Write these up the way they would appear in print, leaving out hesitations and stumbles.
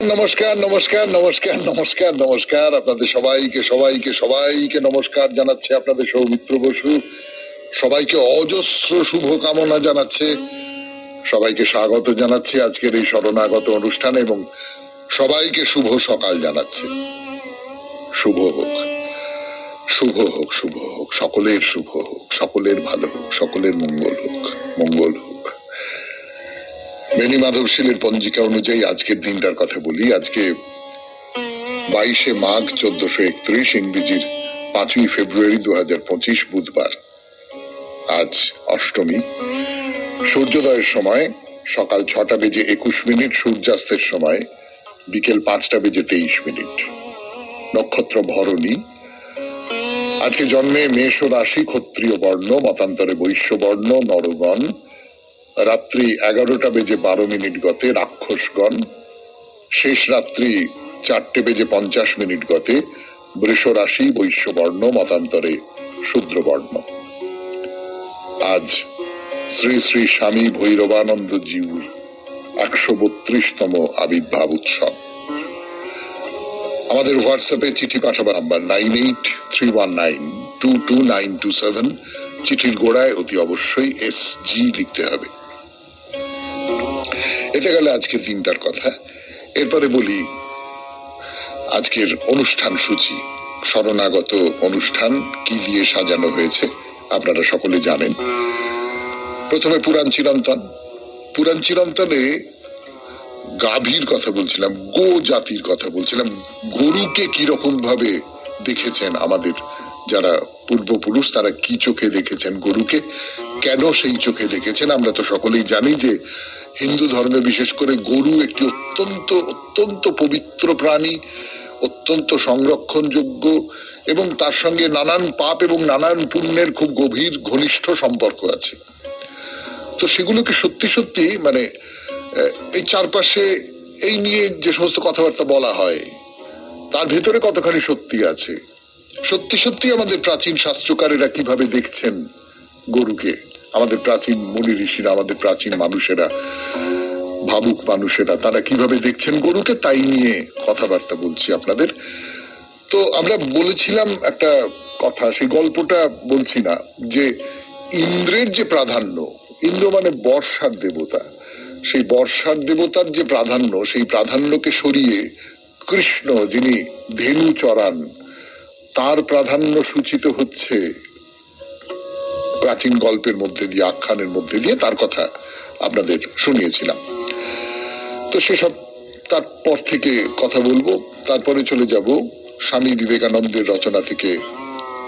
নমস্কার নমস্কার নমস্কার নমস্কার নমস্কার আপনাদের সবাইকে সবাইকে সবাইকে নমস্কার জানাচ্ছে আপনাদের সৌমিত্র বসু। সবাইকে অজস্র শুভকামনা জানাচ্ছে, সবাইকে স্বাগত জানাচ্ছে আজকের এই শরণাগত অনুষ্ঠানে এবং সবাইকে শুভ সকাল জানাচ্ছে। শুভ হোক, শুভ হোক, শুভ হোক, সকলের শুভ হোক, সকলের ভালো হোক, সকলের মঙ্গল হোক, মঙ্গল হোক। বেণী মাধবশীলের পঞ্জিকা অনুযায়ী আজকের দিনটার কথা বলি। আজকে 22শে মাঘ 1431, ইংরেজির 5ই ফেব্রুয়ারি 2025, বুধবার। আজ অষ্টমী। সূর্যোদয়ের সময় সকাল 6টা বেজে 21 মিনিট, সূর্যাস্তের সময় বিকেল 5টা বেজে 23 মিনিট। নক্ষত্র ভরণী। আজকে জন্মে মেষ রাশি, ক্ষত্রিয় বর্ণ, মতান্তরে বৈশ্য বর্ণ, নরগণ। রাত্রি 11টা বেজে 12 মিনিট গতে রাক্ষসগণ। শেষ রাত্রি 4টে বেজে 50 মিনিট গতে বৃষ রাশি, বৈশ্য বর্ণ, মতান্তরে শূদ্র বর্ণ। আজ শ্রী শ্রী স্বামী ভৈরবানন্দ জিউর 132তম আবির্ভাব উৎসব। আমাদের হোয়াটসঅ্যাপে চিঠি পাঠাবার নাম্বার 9831922927। চিঠির গোড়ায় অতি অবশ্যই SG লিখতে হবে। এতে গেলে আজকের দিনটার কথা। এরপরে বলি আজকের অনুষ্ঠান সূচি। শরণাগত অনুষ্ঠান কি দিয়ে সাজানো হয়েছে আপনারা সকলে জানেন। প্রথমে পুরাণ চিরন্তন। পুরাণ চিরন্তনে গাভীর কথা বলছিলাম, গো জাতির কথা বলছিলাম। গরুকে কিরকম ভাবে দেখেছেন আমাদের যারা পূর্বপুরুষ, তারা কি চোখে দেখেছেন গরুকে, কেন সেই চোখে দেখেছেন। আমরা তো সকলেই জানি যে হিন্দু ধর্মে বিশেষ করে গরু একটি অত্যন্ত অত্যন্ত পবিত্র প্রাণী, অত্যন্ত সংরক্ষণযোগ্য এবং তার সঙ্গে নানান পাপ এবং নানান পুণ্যের খুব গভীর ঘনিষ্ঠ সম্পর্ক আছে। তো সেগুলোকে সত্যি সত্যি মানে এই চারপাশে এই নিয়ে যে সমস্ত কথাবার্তা বলা হয় তার ভেতরে কতখানি সত্যি আছে। সত্যি সত্যি আমাদের প্রাচীন শাস্ত্রকারেরা কিভাবে দেখছেন গরুকে, আমাদের প্রাচীন মুনি ঋষিরা, আমাদের প্রাচীন মানুষেরা, ভাবুক মানুষেরা, তারা কিভাবে দেখছেন গরুকে, তাই নিয়ে কথাবার্তা বলছি আপনাদের। তো আমরা বলেছিলাম একটা কথা, সেই গল্পটা বলছি না, যে ইন্দ্রের যে প্রাধান্য, ইন্দ্র মানে বর্ষার দেবতা, সেই বর্ষার দেবতার যে প্রাধান্য, সেই প্রাধান্যকে সরিয়ে কৃষ্ণ যিনি ধেনু চরান, তার প্রাধান্য সূচিত হচ্ছে প্রাচীন গল্পের মধ্যে দিয়ে, আখ্যানের মধ্যে দিয়ে। তার কথা আপনাদের শুনিয়েছিলাম। তো সেসব তারপর থেকে কথা বলবো। তারপরে চলে যাব স্বামী বিবেকানন্দের রচনা থেকে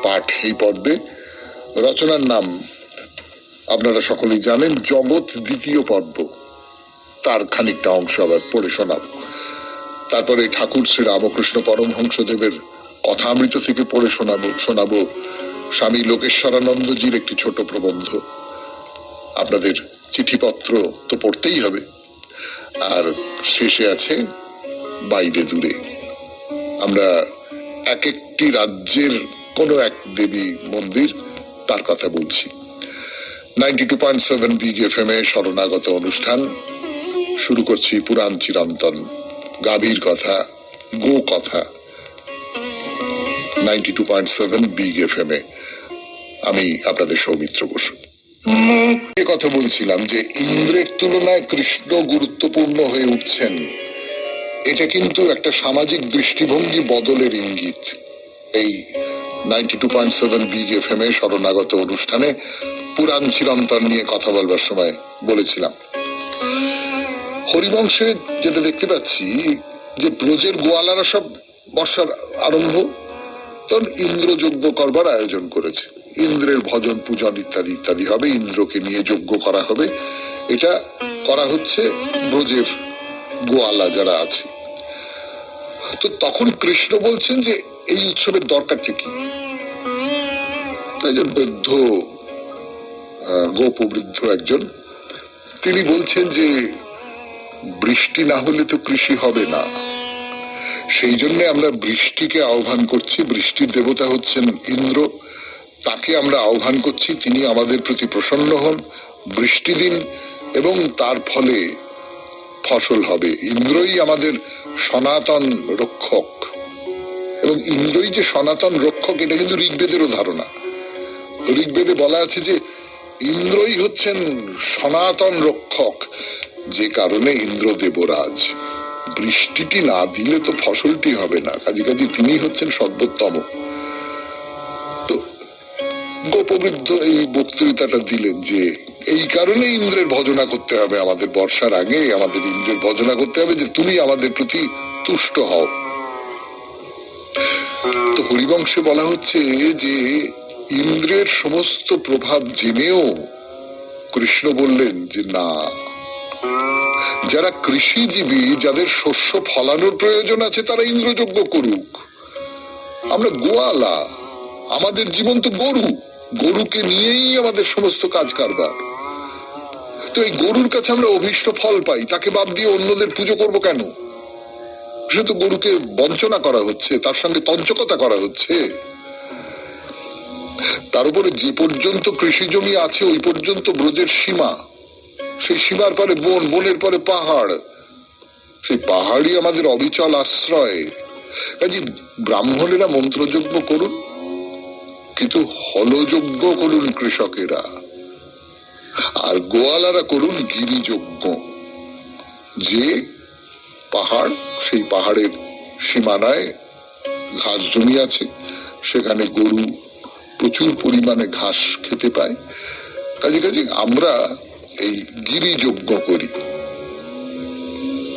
পাঠ এই পর্বে। রচনার নাম আপনারা সকলেই জানেন, জগৎ দ্বিতীয় পর্ব। তার খানিকটা অংশ আবার পড়ে শোনাব। তারপরে ঠাকুর শ্রী রামকৃষ্ণ পরমহংসদেবের কথামৃত থেকে পড়ে শোনাবো স্বামী লোকেশ্বরানন্দজির একটি ছোট প্রবন্ধ। আপনাদের চিঠিপত্র তো পড়তেই হবে। আর শেষে আছে বাইরে দূরে। আমরা এক একটি রাজ্যের কোন এক দেবী মন্দির, তার কথা বলছি। 92.7 বিগ FM এ শরণাগত অনুষ্ঠান শুরু করছি। পুরাণ চিরন্তন, গাভীর কথা, গো কথা। 92.7 বিগ FM এ আমি আপনাদের সৌমিত্র বসু। কথা বলছিলাম যে ইন্দ্রের তুলনায় কৃষ্ণ গুরুত্বপূর্ণ হয়ে উঠছেন, এটা কিন্তু একটা সামাজিক দৃষ্টিভঙ্গি বদলের ইঙ্গিত। এই 92.7 বিগ FM এ শরণাগত অনুষ্ঠানে পুরাণ চিরন্তন নিয়ে কথা বলবার সময় বলেছিলাম, হরিবংশে যেটা দেখতে পাচ্ছি যে ব্রজের গোয়ালারা সব বর্ষার আরম্ভ, তখন ইন্দ্র যজ্ঞ করবার আয়োজন করেছে। ইন্দ্রের ভজন পূজন ইত্যাদি ইত্যাদি হবে, ইন্দ্রকে নিয়ে যজ্ঞ করা হবে। এটা করা হচ্ছে ব্রজের গোয়ালা যারা আছে। তো তখন কৃষ্ণ বলছেন যে এই উৎসবের দরকারটা কি। একজন বৃদ্ধ, গোপবৃদ্ধ একজন, তিনি বলছেন যে বৃষ্টি না হলে তো কৃষি হবে না, সেই জন্য আমরা বৃষ্টিকে আহ্বান করছি। বৃষ্টির দেবতা হচ্ছেন ইন্দ্র, তাকে আমরা আহ্বান করছি, তিনি আমাদের প্রতি প্রসন্ন হন, বৃষ্টি দিন এবং তার ফলে ফসল হবে। ইন্দ্রই আমাদের সনাতন রক্ষক, এবং ইন্দ্রই যে সনাতন রক্ষক এটা কিন্তু ঋগ্বেদেরও ধারণা। ঋগ্বেদে বলা আছে যে ইন্দ্রই হচ্ছেন সনাতন রক্ষক, যে কারণে ইন্দ্র দেবরাজ। বৃষ্টিটি না দিলে তো ফসলটি হবে না, কাজে কাজে তিনি হচ্ছেন সর্বোত্তম। তো গোপবৃদ্ধ এই বক্তৃতাটা দিলেন যে এই কারণে ইন্দ্রের ভজনা করতে হবে, আমাদের বর্ষার আগে আমাদের ইন্দ্রের ভজনা করতে হবে যে তুমি আমাদের প্রতি তুষ্ট হও। তো হরিবংশে বলা হচ্ছে যে ইন্দ্রের সমস্ত প্রভাব জেনেও কৃষ্ণ বললেন যে না, যারা কৃষিজীবী, যাদের শস্য ফলানোর প্রয়োজন আছে তারা ইন্দ্রযজ্ঞ করুক। আমরা গোয়ালা, আমাদের জীবন তো গরু, গরুকে নিয়েই আমাদের সমস্ত কাজ কারবার। তো এই গরুর কাছে আমরা অভীষ্ট ফল পাই, তাকে বাদ দিয়ে অন্যদের পুজো করব কেন? সে তো গরুকে বঞ্চনা করা হচ্ছে, তার সঙ্গে তঞ্চকতা করা হচ্ছে। তার উপরে যে পর্যন্ত কৃষি জমি আছে ওই পর্যন্ত ব্রজের সীমা, সেই সীমার পরে বন, বনের পরে পাহাড়, সেই পাহাড়ই আমাদের অবিচল আশ্রয়। কাজে ব্রাহ্মণেরা মন্ত্রযজ্ঞ করুন, কিন্তু হলযজ্ঞ করুন কৃষকেরা, আর গোয়ালারা করুন গিরিযজ্ঞ। যে পাহাড়, সেই পাহাড়ের সীমানায় ঘাস জমি আছে, সেখানে গরু প্রচুর পরিমাণে ঘাস খেতে পায়। কাজে কাজে আমরা এই গিরিযজ্ঞ করি।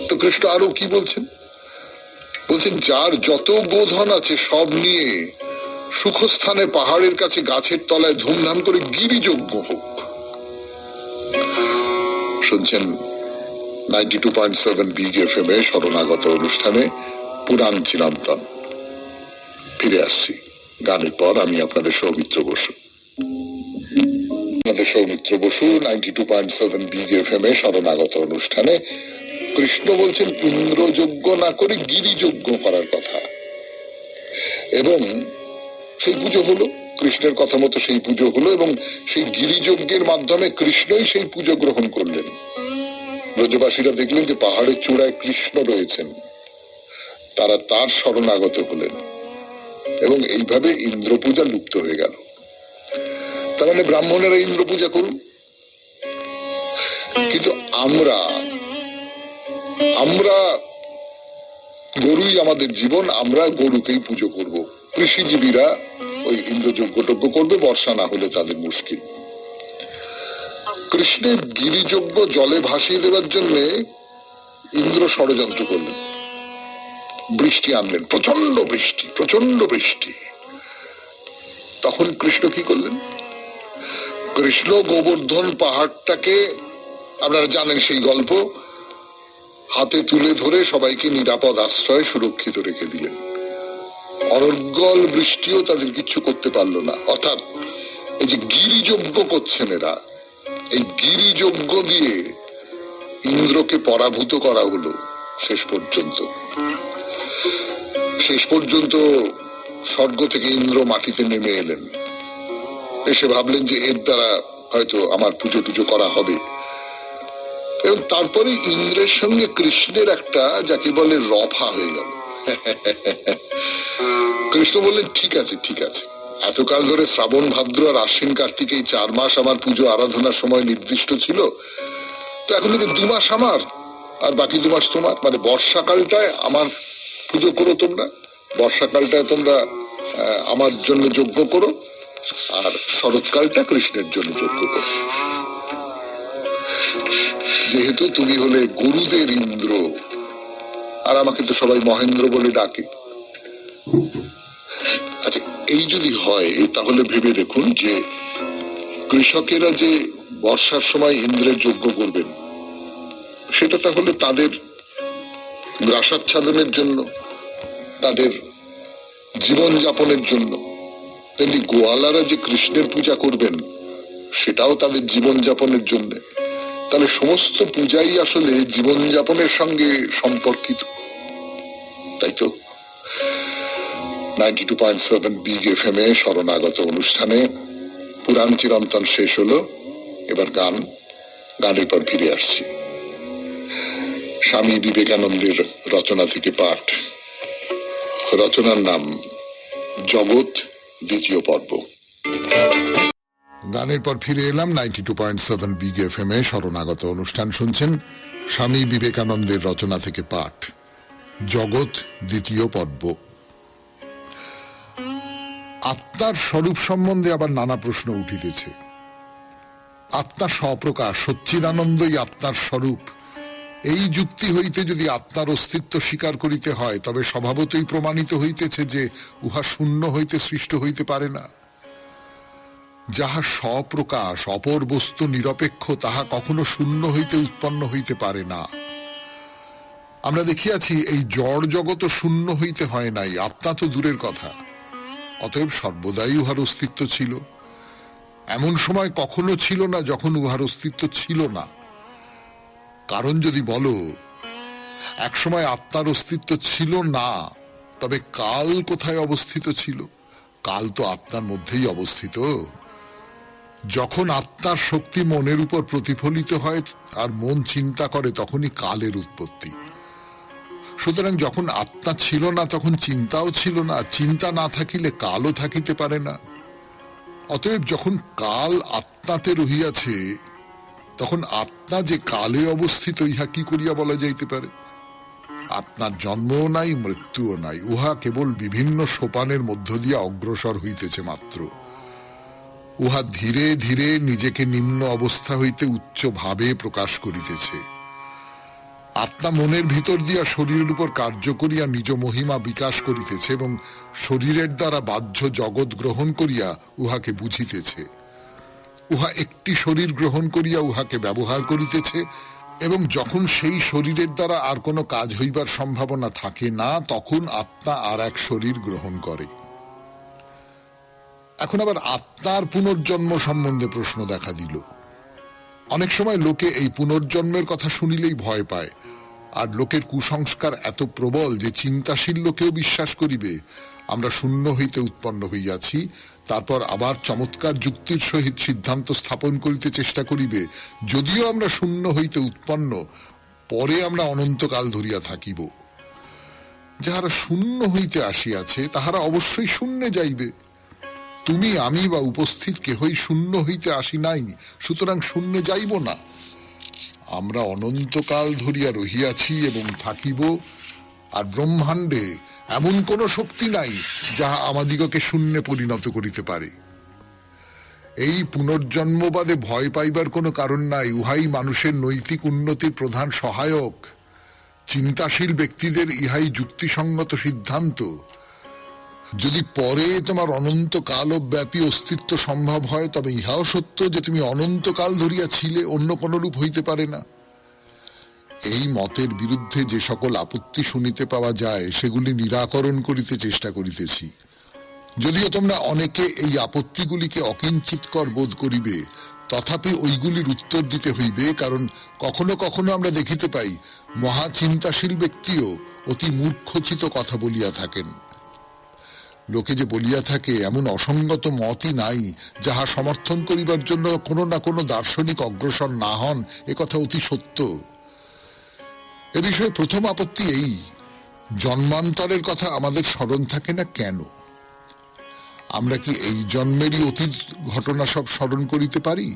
তো কৃষ্ণ আরো কি বলছেন? বলছেন যার যত গোধন আছে সব নিয়ে সুখস্থানে পাহাড়ের কাছে গাছের তলায় ধুমধাম করে গিরিযজ্ঞ হোক। শুনছেন 92.7 বিগ এফএম এ শরণাগত অনুষ্ঠানে পুরাণ চিরন্তন। ফিরে আসছি গানের পর। আমি আপনাদের সৌমিত্র বসু। 92.7 বিগ এফএম এ শরণাগত অনুষ্ঠানে কৃষ্ণ বলছেন ইন্দ্রযজ্ঞ না করে গিরিযজ্ঞ করার কথা, এবং সেই পুজো হলো, কৃষ্ণের কথা মতো সেই পুজো হলো, এবং সেই গিরিযজ্ঞের মাধ্যমে কৃষ্ণই সেই পুজো গ্রহণ করলেন। ব্রজবাসীরা দেখলেন যে পাহাড়ের চূড়ায় কৃষ্ণ রয়েছেন, তারা তার শরণাগত হলেন, এবং এইভাবে ইন্দ্র পূজা লুপ্ত হয়ে গেল। তার মানে ব্রাহ্মণেরা ইন্দ্র পূজা করুন, কিন্তু আমরা গরুই আমাদের জীবন, আমরা গরুকেই পুজো করব। কৃষিজীবীরা ওই ইন্দ্রযজ্ঞ করবে, বর্ষা না হলে তাদের মুশকিল। কৃষ্ণের গিরিযজ্ঞ জলে ভাসিয়ে দেওয়ার জন্য ইন্দ্র ষড়যন্ত্র করলেন, বৃষ্টি আনলেন, প্রচন্ড বৃষ্টি, প্রচন্ড বৃষ্টি। তখন কৃষ্ণ কি করলেন? কৃষ্ণ গোবর্ধন পাহাড়টাকে, আপনারা জানেন সেই গল্প, হাতে তুলে ধরে সবাইকে নিরাপদ আশ্রয় সুরক্ষিত রেখে দিলেন। অনর্গল বৃষ্টিও তাদের কিছু করতে পারল না। অর্থাৎ এই যে গিরিযজ্ঞ করছেন এরা, এই গিরিযজ্ঞ দিয়ে ইন্দ্রকে পরাভূত করা হলো। শেষ পর্যন্ত স্বর্গ থেকে ইন্দ্র মাটিতে নেমে এলেন, এসে ভাবলেন যে এর দ্বারা হয়তো আমার পুজো টুজো করা হবে। এবং তারপরে ইন্দ্রের সঙ্গে কৃষ্ণের একটা, যাকে বলে, রফা হয়ে গেল। কৃষ্ণ বললেন ঠিক আছে, ঠিক আছে, এতকাল ধরে শ্রাবণ ভাদ্র আর আশ্বিন কার্তিক এই 4 মাস আমার পুজো আরাধনার সময় নির্দিষ্ট ছিল, তো এখন থেকে 2 মাস আমার আর বাকি 2 মাস তোমার। মানে বর্ষাকালটায় আমার পুজো করো তোমরা, বর্ষাকালটায় তোমরা আমার জন্য যজ্ঞ করো, আর শরৎকালটা কৃষ্ণের জন্য যজ্ঞ করো। যেহেতু তুমি হলে গরুদের ইন্দ্র, আর আমাকে তো সবাই মহেন্দ্র বলে ডাকে। আচ্ছা, এই যদি হয় তাহলে ভেবে দেখুন যে কৃষকেরা যে বর্ষার সময় ইন্দ্রের যজ্ঞ করবেন, সেটা তাহলে তাদের গ্রাসাচ্ছাদনের জন্য, তাদের জীবন যাপনের জন্য। তেমনি গোয়ালারা যে কৃষ্ণের পূজা করবেন, সেটাও তাদের জীবন যাপনের জন্য। তাহলে সমস্ত পূজাই আসলে জীবন যাপনের সঙ্গে সম্পর্কিত, তাই তো? 92.7 বিগ এফএম এ শরণাগত অনুষ্ঠানে পুরাণ চিরন্তন শেষ হলো। এবার গানের পর ফিরে আসছি। স্বামী বিবেকানন্দের রচনা থেকে পাঠ। রচনার নাম জগৎ, দ্বিতীয় পর্ব। গানের পর ফিরে এলাম 92.7 বিগ এফএম এ। শরণাগত অনুষ্ঠান শুনছেন। স্বামী বিবেকানন্দের রচনা থেকে পাঠ, জগৎ, দ্বিতীয় পর্ব। আত্মার স্বরূপ সম্বন্ধে আবার নানা প্রশ্ন উঠিতেছে। আত্মা স্বপ্রকাশ, সচ্চিদানন্দই আত্মার স্বরূপ। এই যুক্তি হইতে যদি আত্মার অস্তিত্ব স্বীকার করিতে হয়, তবে স্বভাবতই প্রমাণিত হইতেছে যে উহা শূন্য হইতে সৃষ্ট হইতে পারে না। যাহা স্বপ্রকাশ, অপর বস্তু নিরপেক্ষ, তাহা কখনো শূন্য হইতে উৎপন্ন হইতে পারে না। আমরা দেখিয়াছি এই জড় জগৎ শূন্য হইতে হয় নাই, আত্মা তো দূরের কথা। অতএব সর্বদাই উহার অস্তিত্ব ছিল। এমন সময় কখনো ছিল না যখন উহার অস্তিত্ব ছিল না। কারণ যদি বলো একসময় আত্মার অস্তিত্ব ছিল না, তবে কাল কোথায় অবস্থিত ছিল? কাল তো আত্মার মধ্যেই অবস্থিত। যখন আত্মার শক্তি মনের উপর প্রতিফলিত হয় আর মন চিন্তা করে, তখনই কালের উৎপত্তি। সুতরাং যখন আত্মা ছিল না, তখন চিন্তাও ছিল না। চিন্তা না থাকিলে কালও থাকিতে পারে না। অতএব যখন কাল আত্মাতে রহিয়াছে, তখন আত্মা যে কালে অবস্থিত, ইহা কি করিয়া বলা যাইতে পারে? আত্মার জন্মও নাই, মৃত্যুও নাই। উহা কেবল বিভিন্ন সোপানের মধ্য দিয়া অগ্রসর হইতেছে মাত্র। উহা ধীরে ধীরে নিজেকে নিম্ন অবস্থা হইতে উচ্চ ভাবে প্রকাশ করিতেছে। আত্মা মনের ভিতর দিয়া শরীরের উপর কার্য করিয়া নিজ মহিমা বিকাশ করিতেছে এবং শরীরের দ্বারা বাহ্য জগৎ গ্রহণ করিয়া উহাকে বুঝিতেছে। উহা একটি শরীর গ্রহণ করিয়া উহাকে ব্যবহার করিতেছে এবং যখন সেই শরীরের দ্বারা আর কোনো কাজ হইবার সম্ভাবনা থাকে না, তখন আত্মা আর এক শরীর গ্রহণ করে। এখন আবার আত্মার পুনর্জন্ম সম্বন্ধে প্রশ্ন দেখা দিল। অনেক সময় লোকে এই পুনর্জন্মের কথা শুনিলেই ভয় পায়, আর লোকের কুসংস্কার এত প্রবল যে চিন্তাশীল লোকেও বিশ্বাস করিবে আমরা শূন্য হইতে উৎপন্ন হইয়াছি। তারপর আবার চমৎকার যুক্তির সহিত সিদ্ধান্ত স্থাপন করিতে চেষ্টা করিবে, যদিও আমরা শূন্য হইতে উৎপন্ন, পরে আমরা অনন্তকাল ধরিয়া থাকিব। যাহারা শূন্য হইতে আসিয়াছে, তাহারা অবশ্যই শূন্যে যাইবে। তুমি, আমি বা উপস্থিত কেহই শূন্য হইতে আসি নাই, সুতরাং শূন্যে যাইব না। আমরা অনন্তকাল ধরিয়া রহিয়াছি এবং থাকিব, আর ব্রহ্মাণ্ডে এমন কোন শক্তি নাই যাহা আমাদিগকে শূন্যে পরিণত করিতে পারে। এই পুনর্জন্মবাদে ভয় পাইবার কোনো কারণ নাই। উহাই মানুষের নৈতিক উন্নতির প্রধান সহায়ক। চিন্তাশীল ব্যক্তিদের ইহাই যুক্তিসঙ্গত সিদ্ধান্ত। যদি পরে তোমার অনন্তকাল ব্যাপী অস্তিত্ব সম্ভব হয়, তবে ইহাও সত্য যে তুমি অনন্তকাল ধরিয়া ছিলে, অন্য কোন রূপ হইতে পারে না। এই মতের বিরুদ্ধে যে সকল আপত্তি শুনিতে পাওয়া যায়, সেগুলি নিরাকরণ করিতে চেষ্টা করিতেছি। যদিও তোমরা অনেকে এই আপত্তিগুলিকে অকিঞ্চিৎকর বোধ করিবে, তথাপি ওইগুলির উত্তর দিতে হইবে। কারণ কখনো কখনো আমরা দেখিতে পাই মহা চিন্তাশীল ব্যক্তিও অতি মূর্খোচিত কথা বলিয়া থাকেন। লোকে যে বলিয়া থাকে এমন অসঙ্গত মতই নাই যাহা সমর্থন করিবার জন্য কোনো না কোনো দার্শনিক অগ্রসর না হন, একথা অতি সত্য। এ বিষয়ে প্রথম আপত্তি এই, জন্মান্তরের কথা আমাদের স্মরণ থাকে না কেন? আমরা কি এই জন্মেরই অতীত ঘটনা সব স্মরণ করিতে পারি?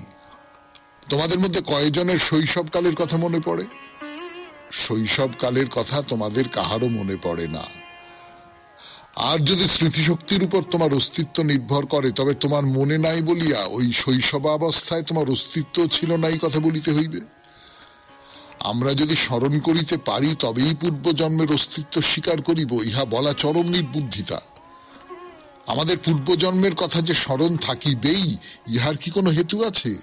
তোমাদের মধ্যে কয়জনের শৈশবকালের কথা মনে পড়ে? শৈশবকালের কথা তোমাদের কাহারও মনে পড়ে না। আর যদি স্মৃতিশক্তির উপর তোমার অস্তিত্ব নির্ভর করে, তবে তোমার মনে নাই বলিয়া ওই শৈশবাবস্থায় তোমার অস্তিত্ব ছিল না, এই কথা বলিতে হইবে। আমরা যদি স্মরণ করিতে পারি, তবেই পূর্বজন্মের অস্তিত্ব স্বীকার করিব, ইহা বলা চরম নির্বুদ্ধিতা। আমাদের পূর্বজন্মের কথা যে স্মরণ থাকিবেই, ইহার কি কোনো হেতু আছে?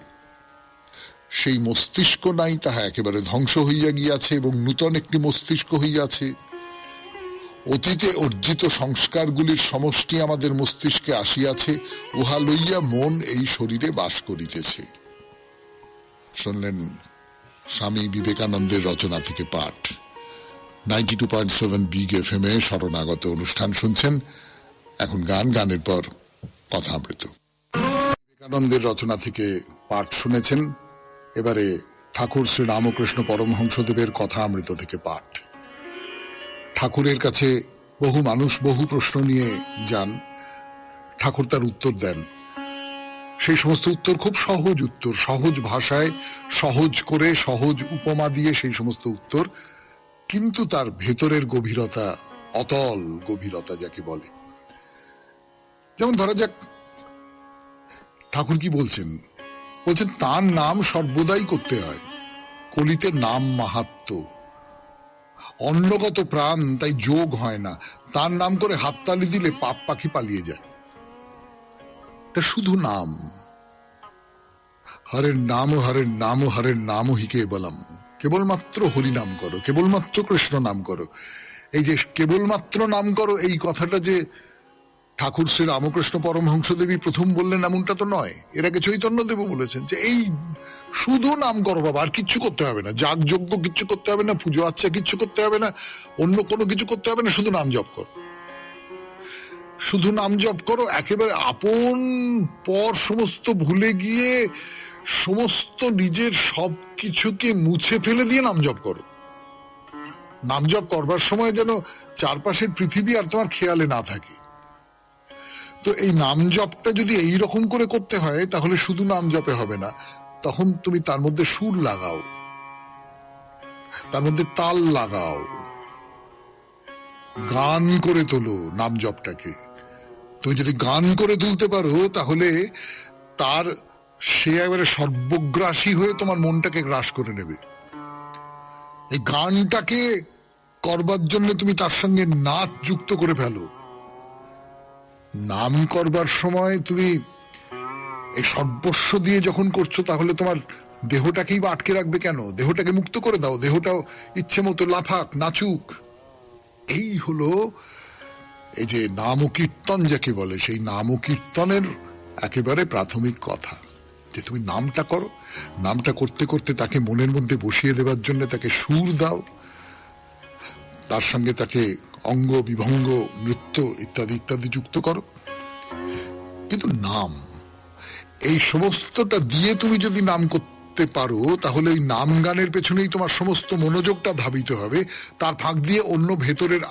সেই মস্তিষ্ক নাই, তাহা একেবারে ধ্বংস হইয়া গিয়াছে এবং নূতন একটি মস্তিষ্ক হইয়াছে। অতীতে অর্জিত সংস্কারগুলির সমষ্টি আমাদের মস্তিষ্কে আসিয়াছে, উহা লইয়া মন এই শরীরে বাস করিতেছে। শুনলেন স্বামী বিবেকানন্দের রচনা থেকে পাঠ। 92.7 বিগ এফএম এ শরণাগত অনুষ্ঠান শুনছেন। এখন গান, গানের পর কথামৃত। বিবেকানন্দের রচনা থেকে পাঠ শুনেছেন। এবারে ঠাকুর শ্রী রামকৃষ্ণ পরমহংসদেবের কথামৃত থেকে পাঠ। ঠাকুরের কাছে বহু মানুষ বহু প্রশ্ন নিয়ে যান, ঠাকুর তার উত্তর দেন। সেই সমস্ত উত্তর খুব সহজ উত্তর, সহজ ভাষায় সহজ করে সহজ উপমা দিয়ে সেই সমস্ত উত্তর, কিন্তু তার ভেতরের গভীরতা, অতল গভীরতা যাকে বলে। যেমন ধরা যাক, ঠাকুর কি বলছেন? বলছেন তার নাম সর্বদাই করতে হয়, কলিতে নাম মাহাত্ম্য, অন্নগত প্রাণ তাই যোগ হয় না। তার নাম করে হাততালি দিলে পাপ পাখি পালিয়ে যায়। তা শুধু নাম, হরের নাম হরের নাম হরের নাম হি কেবলম, কেবলমাত্র হরি নাম করো, কেবলমাত্র কৃষ্ণ নাম করো। এই যে কেবলমাত্র নাম করো, এই কথাটা যে ঠাকুর শ্রী রামকৃষ্ণ পরমহংসদেবী প্রথম বললেন এমনটা তো নয়। এর আগে চৈতন্যদেব বলেছেন যে এই শুধু নাম করো বাবা, আর কিচ্ছু করতে হবে না, যাগযজ্ঞ কিচ্ছু করতে হবে না, পুজো আচ্ছা কিচ্ছু করতে হবে না, অন্য কোনো কিছু করতে হবে না, শুধু নাম জপ করো, শুধু নাম জপ করো। একেবারে আপন পর সমস্ত ভুলে গিয়ে সমস্ত নিজের সব কিছুকে মুছে ফেলে দিয়ে নাম জপ করো। নাম জপ করবার সময় যেন চারপাশের পৃথিবী আর তোমার খেয়ালে না থাকে। তো এই নাম জপটা যদি এই রকম করে করতে হয়, তাহলে শুধু নাম জপে হবে না, তখন তুমি তার মধ্যে সুর লাগাও, তার মধ্যে তাল লাগাও, গান করে তোলো নাম জপটাকে। তুমি যদি গান করে তুলতে পারো, তাহলে তার সে একেবারে সর্বগ্রাসী হয়ে তোমার মনটাকে গ্রাস করে নেবে। এই গানটাকে করবার জন্য তুমি তার সঙ্গে নাচ যুক্ত করে ফেলো। নাম করবার সময় তুমি এই সর্বস্ব দিয়ে যখন করছো, তাহলে তোমার দেহটাকেই বা আটকে রাখবে কেন? দেহটাকে মুক্ত করে দাও, দেহটাও ইচ্ছে মতো লাফাক, নাচুক। এই হলো এই যে নাম কীর্তন যাকে বলে, সেই নাম কীর্তনের একেবারে প্রাথমিক কথা, যে তুমি নামটা করো, নামটা করতে করতে তাকে মনের মধ্যে বসিয়ে দেবার জন্য তাকে সুর দাও, তার সঙ্গে তাকে অঙ্গ বিভঙ্গ নৃত্য ইত্যাদি ইত্যাদি যুক্ত করো। কিন্তু নাম, এই সমস্তটা দিয়ে তুমি যদি নাম করতে পারো, তাহলে ওই নাম গানের পেছনেই তোমার সমস্ত মনোযোগটা ধাবিত হবে। তার ফাঁক দিয়ে অন্য ভেতরের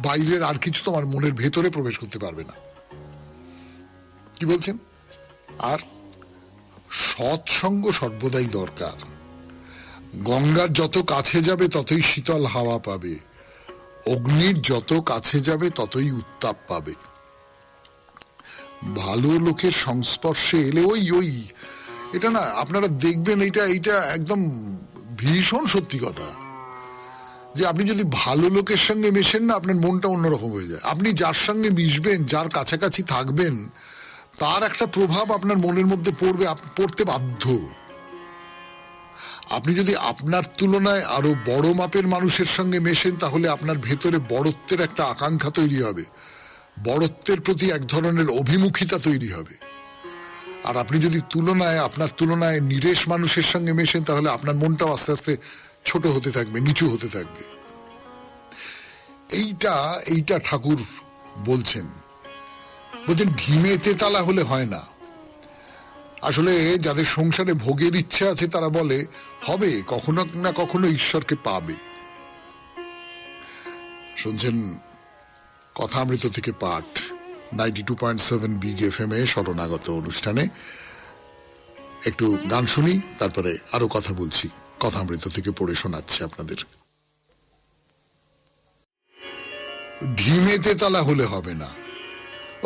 বাইরের আর কিছু তোমার মনের ভেতরে প্রবেশ করতে পারবে না। কি বলছেন? আর সৎসঙ্গ সর্বদাই দরকার। গঙ্গার যত কাছে যাবে ততই শীতল হাওয়া পাবে, অগ্নির যত কাছে যাবে ততই উত্তাপ পাবে। ভালো লোকের সংস্পর্শে এলে ওই এটা না, আপনারা দেখবেন এইটা একদম ভীষণ সত্যি কথা, যে আপনি যদি ভালো লোকের সঙ্গে মেশেন না, আপনার মনটা অন্যরকম হয়ে যায়। আপনি যার সঙ্গে মিশবেন, যার কাছাকাছি থাকবেন, তার একটা প্রভাব আপনার মনের মধ্যে পড়তে বাধ্য। আপনি যদি আপনার তুলনায় আরো বড় মাপের মানুষের সঙ্গে মেশেন, তাহলে আপনার ভেতরে বড়ত্বের একটা আকাঙ্ক্ষা তৈরি হবে, বড়ত্বের প্রতি এক ধরনের অভিমুখিতা তৈরি হবে। আর আপনি যদি আপনার তুলনায় নিরেশ মানুষের সঙ্গে মেশেন, তাহলে আপনার মনটাও আস্তে আস্তে ছোট হতে থাকবে, নিচু হতে থাকবে। এইটা ঠাকুর বলছেন ঢিমে তেতালা হলে হয় না। আসলে যাদের সংসারে ভোগের ইচ্ছা আছে, তারা বলে হবে, কখনো না কখনো ঈশ্বরকে পাবে। শুনছেন কথামৃত থেকে পাঠ, 92.7 বিগ FM এ শরণাগত অনুষ্ঠানে। একটু গান শুনি, তারপরে আরো কথা বলছি। কথামৃত থেকে পড়ে শোনাচ্ছি আপনাদের। ঢিমে তেতালা হলে হবে না,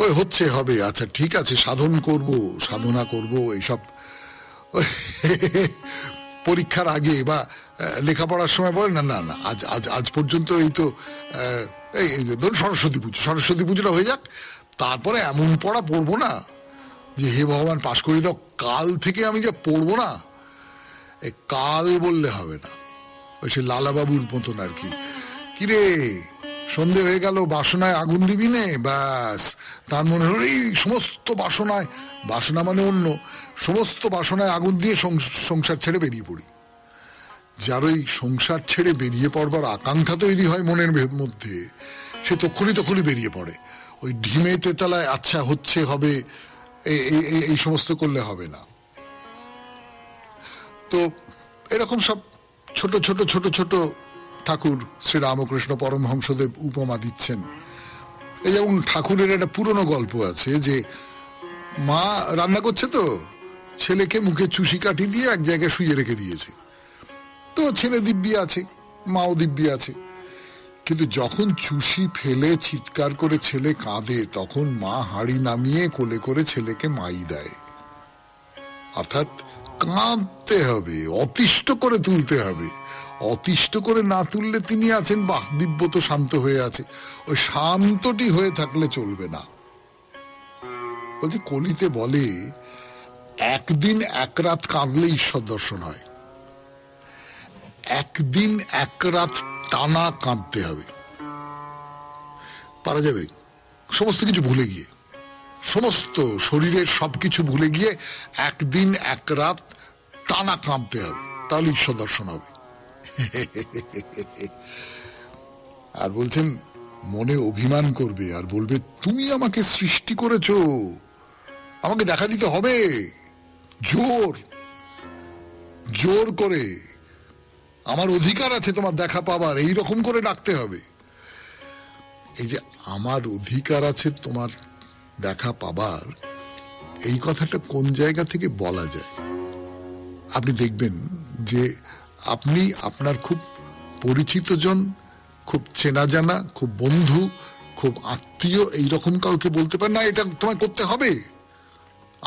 ওই হচ্ছে হবে, আচ্ছা ঠিক আছে, সাধন করব, সাধনা করব, এইসব পরীক্ষার আগে বা লেখাপড়ার সময় বলে না, না না, আজ পর্যন্ত এই তো এই ধরুন সরস্বতী পুজোটা হয়ে যাক, তারপরে এমন পড়া পড়বো না যে হে ভগবান পাশ করে দাও, কাল থেকে আমি যা পড়বো না। এই কাল বললে হবে না, ওই সে লালাবাবুর মতন আর কি, কিরে সন্ধে হয়ে গেল, বাসনায় আগুন দিবি নে, ব্যাস তার মনে হলো এই সমস্ত বাসনা মানে অন্য সমস্ত বাসনায় আগুন দিয়ে সংসার ছেড়ে বেরিয়ে পড়ি। যার ওই সংসার ছেড়ে বেরিয়ে পড়বার আকাঙ্ক্ষা তৈরি হয় মনের মধ্যে, সে তখনই বেরিয়ে পড়ে। ওই ঢিমে তেতালায় আচ্ছা হচ্ছে হবে এই সমস্ত করলে হবে না। তো এরকম সব ছোট ছোট ছোট ছোট ঠাকুর শ্রী রামকৃষ্ণ পরমহংসদেব উপমা দিচ্ছেন। এই যেমন ঠাকুরের একটা পুরনো গল্প আছে যে মা রান্না করছে তো ছেলেকে মুখে চুষি কাঠি দিয়ে এক জায়গায় শুয়ে রেখে দিয়েছে। তো ছেলে দিব্যি আছে, মাও দিব্যি আছে, কিন্তু যখন চুষি ফেলে চিৎকার করে ছেলে কাঁদে তখন মা হাঁড়ি নামিয়ে কোলে করে ছেলেকে মাই দেয়। অর্থাৎ কাঁদতে হবে, অতিষ্ঠ করে তুলতে হবে। অতিষ্ঠ করে না তুললে তিনি আছেন বাহ দিব্য তো শান্ত হয়ে আছে, ওই শান্তটি হয়ে থাকলে চলবে না। বলছি কলিতে বলে একদিন এক রাত কাঁদলে ঈশ্বর দর্শন হয়, একদিন এক রাত টানা কাঁদতে হবে। পারা যাবে? সমস্ত কিছু ভুলে গিয়ে, সমস্ত শরীরের সবকিছু ভুলে গিয়ে একদিন এক রাত টানা কাঁদতে হবে, তাহলে ঈশ্বর দর্শন হবে। আর বলছেন মনে অভিমান করবে আর বলবে তুমি আমাকে সৃষ্টি করেছো, আমাকে দেখা দিতে হবে, জোর জোর করে, আমার অধিকার আছে তোমার দেখা পাবার, এইরকম করে ডাকতে হবে। এই যে আমার অধিকার আছে তোমার দেখা পাবার, এই কথাটা কোন জায়গা থেকে বলা যায়? আপনি দেখবেন যে আপনি আপনার খুব পরিচিত জন, খুব চেনা জানা, খুব বন্ধু, খুব আত্মীয় এইরকম কাউকে বলতে পারেন না এটা তোমায় করতে হবে,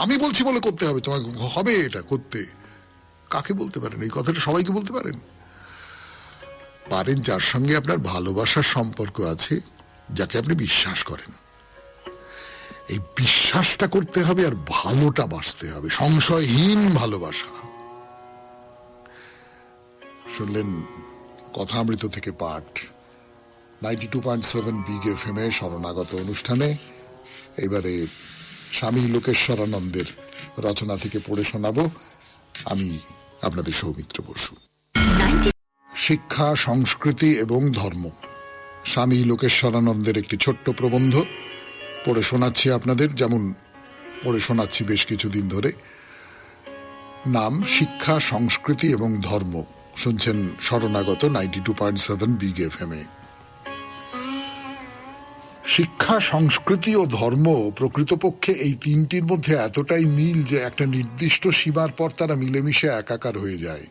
আমি বলছি বলে করতে হবে, তোমাকে হবে এটা করতে। কাকে বলতে পারেন এই কথাটা? সবাইকে বলতে পারেন? পারেন যার সঙ্গে আপনার ভালোবাসার সম্পর্ক আছে, যাকে আপনি বিশ্বাস করেন। এই বিশ্বাসটা করতে হবে আর ভালোটা বাসতে হবে, সংশয়হীন ভালোবাসা। শুনলেন কথামৃত থেকে পাঠ 92.7 বিগ এফএম এ শরণাগত অনুষ্ঠানে। এবারে স্বামী লোকেশ্বরানন্দের রচনা থেকে পড়ে শোনাবো আমি আপনাদের সৌমিত্র বসু। শিক্ষা, সংস্কৃতি এবং ধর্ম, স্বামী লোকেশ্বরানন্দের একটি ছোট্ট প্রবন্ধ পড়ে শোনাচ্ছি আপনাদের, যেমন পড়ে শোনাচ্ছি বেশ কিছুদিন ধরে। নাম শিক্ষা, সংস্কৃতি এবং ধর্ম। শুনছেন শরণাগত 92.7 বিগ এফএম এ। শিক্ষা, সংস্কৃতি ও ধর্ম প্রকৃতপক্ষে এই তিনটির মধ্যে এতটাই মিল যে একটা নির্দিষ্ট সীমার পর তারা মিলেমিশে একাকার হয়ে যায়।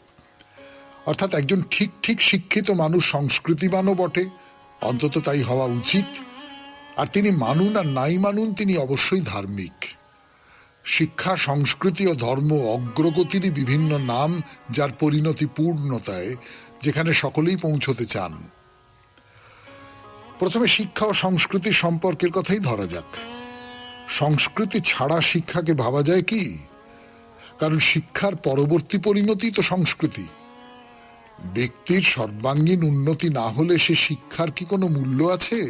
অর্থাৎ একজন ঠিক ঠিক শিক্ষিত মানুষ সংস্কৃতিবানও বটে, অন্তত তাই হওয়া উচিত, আর তিনি মানুন আর নাই মানুন তিনি অবশ্যই ধার্মিক। শিক্ষা, সংস্কৃতি ও ধর্ম অগ্রগতিরই বিভিন্ন নাম, যার পরিণতি পূর্ণতায়, যেখানে সকলেই পৌঁছতে চান। প্রথমে শিক্ষা ও সংস্কৃতির সম্পর্কের কথাই ধরা যাক। সংস্কৃতি ছাড়া শিক্ষাকে ভাবা যায় কি? কারণ শিক্ষার পরবর্তী পরিণতি তো সংস্কৃতি। ব্যক্তির সর্বাঙ্গীন উন্নতি না হলে সে শিক্ষার কি কোনো মূল্য আছে?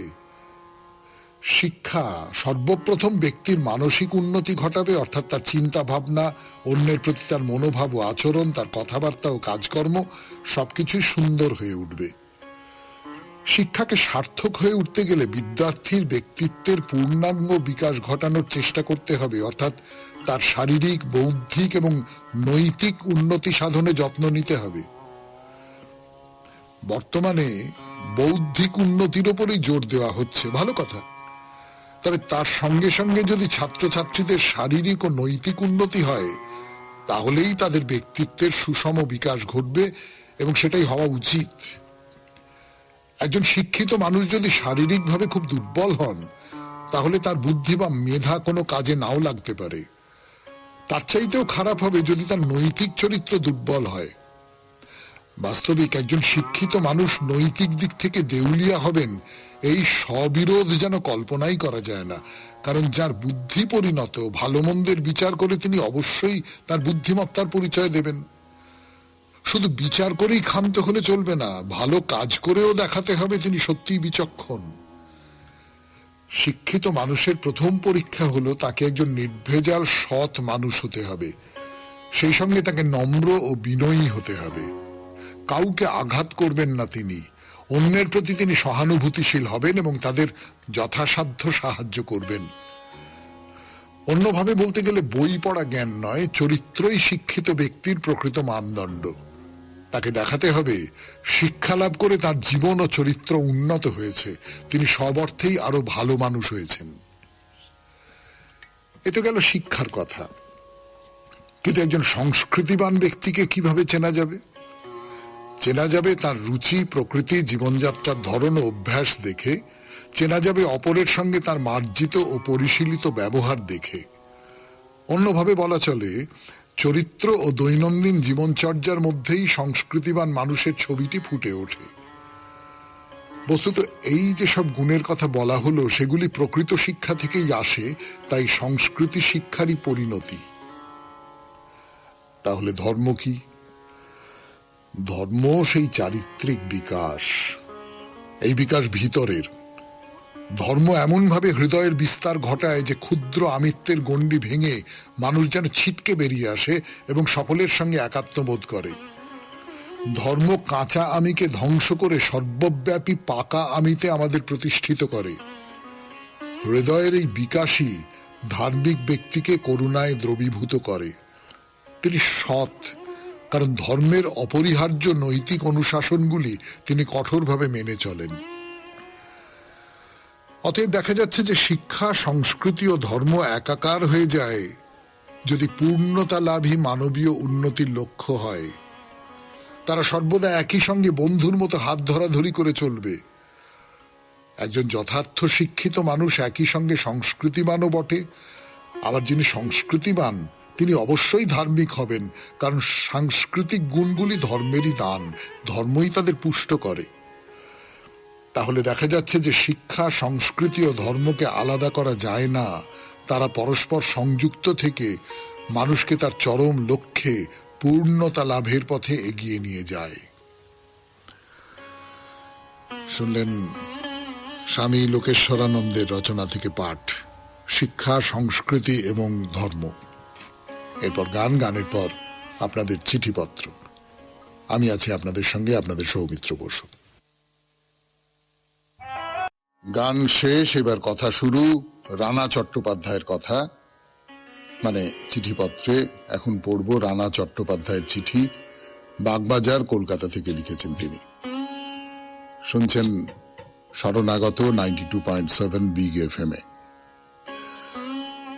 শিক্ষা সর্বপ্রথম ব্যক্তির মানসিক উন্নতি ঘটাবে, অর্থাৎ তার চিন্তা ভাবনা, অন্যের প্রতি তার মনোভাব ও আচরণ, তার কথাবার্তা ও কাজকর্ম সবকিছুই সুন্দর হয়ে উঠবে। শিক্ষাকে সার্থক হয়ে উঠতে গেলে বিদ্যার্থীর ব্যক্তিত্বের পূর্ণাঙ্গ বিকাশ ঘটানোর চেষ্টা করতে হবে, অর্থাৎ তার শারীরিক, বৌদ্ধিক এবং নৈতিক উন্নতি সাধনে যত্ন নিতে হবে। বর্তমানে বৌদ্ধিক উন্নতির উপরই জোর দেওয়া হচ্ছে, ভালো কথা, তবে তার সঙ্গে সঙ্গে যদি ছাত্রছাত্রীদের শারীরিক ও নৈতিক উন্নতি হয় তাহলেই তাদের ব্যক্তিত্বের সুষম বিকাশ ঘটবে, এবং সেটাই হওয়া উচিত। একজন শিক্ষিত মানুষ যদি শারীরিকভাবে খুব দুর্বল হন তাহলে তার বুদ্ধি বা মেধা কোনো কাজে নাও লাগতে পারে। তার চাইতেও খারাপ হবে যদি তার নৈতিক চরিত্র দুর্বল হয়। বাস্তবিক একজন শিক্ষিত মানুষ নৈতিক দিক থেকে দেউলিয়া হবেন এই সবিরোধ যেন কল্পনাই করা যায় না। কারণ যার বুদ্ধি পরিণত, ভালো মন্দের বিচার করে তিনি অবশ্যই তার বুদ্ধিমত্তার পরিচয় দেবেন। শুধু বিচার করেই ক্ষান্ত হলে চলবে না, ভালো কাজ করেও দেখাতে হবে তিনি সত্যিই বিচক্ষণ। শিক্ষিত মানুষের প্রথম পরীক্ষা হলো তাকে একজন নির্ভেজাল সৎ মানুষ হতে হবে, সেই সঙ্গে তাকে নম্র ও বিনয়ী হতে হবে। কাউকে আঘাত করবেন না তিনি, অন্যের প্রতি তিনি সহানুভূতিশীল হবেন এবং তাদের যথাসাধ্য সাহায্য করবেন। অন্যভাবে বলতে গেলে বই পড়া জ্ঞান নয়, চরিত্রই শিক্ষিত ব্যক্তির প্রকৃত মানদণ্ড। তাকে দেখাতে হবে শিক্ষা লাভ করে তার জীবন ও চরিত্র উন্নত হয়েছে, তিনি সব অর্থেই আরো ভালো মানুষ হয়েছেন। এ তো গেল শিক্ষার কথা, কিন্তু একজন সংস্কৃতিবান ব্যক্তিকে কিভাবে চেনা যাবে? চেনা যাবে তার রুচি, প্রকৃতি, জীবনযাত্রার ধরন ও অভ্যাস দেখে। চেনা যাবে অপরের সঙ্গে তার মার্জিত ও পরিশীলিত ব্যবহার দেখে। অন্যভাবে বলা চলে, চরিত্র ও দৈনন্দিন জীবনচর্যার মধ্যেই সংস্কৃতিবান মানুষের ছবিটি ফুটে ওঠে। বস্তুত এই যে সব গুণের কথা বলা হলো, সেগুলি প্রকৃত শিক্ষা থেকেই আসে, তাই সংস্কৃতি শিক্ষারই পরিণতি। তাহলে ধর্ম কি? ধর্ম সেই চারিত্রিক বিকাশ। এই বিকাশ ভিতরের। ধর্ম এমন ভাবে হৃদয়ের বিস্তার ঘটায় যে ক্ষুদ্র আমিত্বের গণ্ডি ভেঙে মানুষ যেন ছিটকে বেরিয়ে আসে এবং সকলের সঙ্গে একাত্মবোধ করে। ধর্ম কাঁচা আমিকে ধ্বংস করে সর্বব্যাপী পাকা আমিতে আমাদের প্রতিষ্ঠিত করে। হৃদয়ের এই বিকাশই ধার্মিক ব্যক্তিকে করুণায় দ্রবীভূত করে। তিনি সৎ, কারণ ধর্মের অপরিহার্য নৈতিক অনুশাসনগুলি তিনি কঠোরভাবে মেনে চলেন। অতএব দেখা যাচ্ছে যে শিক্ষা, সংস্কৃতি ও ধর্ম একাকার হয়ে যায় যদি পূর্ণতা লাভই মানবীয় উন্নতির লক্ষ্য হয়। তারা সর্বদা একই সঙ্গে বন্ধুর মতো হাত ধরাধরি করে চলবে। একজন যথার্থ শিক্ষিত মানুষ একই সঙ্গে সংস্কৃতিবানও বটে, আবার যিনি সংস্কৃতিবান তিনি অবশ্যই ধার্মিক হবেন, কারণ সাংস্কৃতিক গুণগুলি ধর্মেরই দান, ধর্মই তাদের পুষ্ট করে। তাহলে দেখা যাচ্ছে যে শিক্ষা, সংস্কৃতি ও ধর্মকে আলাদা করা যায় না, তারা পরস্পর সংযুক্ত থেকে মানুষকে তার চরম লক্ষ্যে পূর্ণতা লাভের পথে এগিয়ে নিয়ে যায়। শুনলেন স্বামী লোকেশ্বরানন্দের রচনা থেকে পাঠ, শিক্ষা, সংস্কৃতি এবং ধর্ম। এরপর গান, গানের পর আপনাদের চিঠিপত্র। আমি আছি আপনাদের সঙ্গে, আপনাদের সৌমিত্র বসু। গান শেষ, এবার কথা শুরু। রানা চট্টোপাধ্যায়ের কথা, মানে চিঠিপত্রে এখন পড়ব রানা চট্টোপাধ্যায়ের চিঠি। বাগবাজার, কলকাতা থেকে লিখেছেন তিনি। শুনছেন শরণাগত 92.7 বিগ FM এ।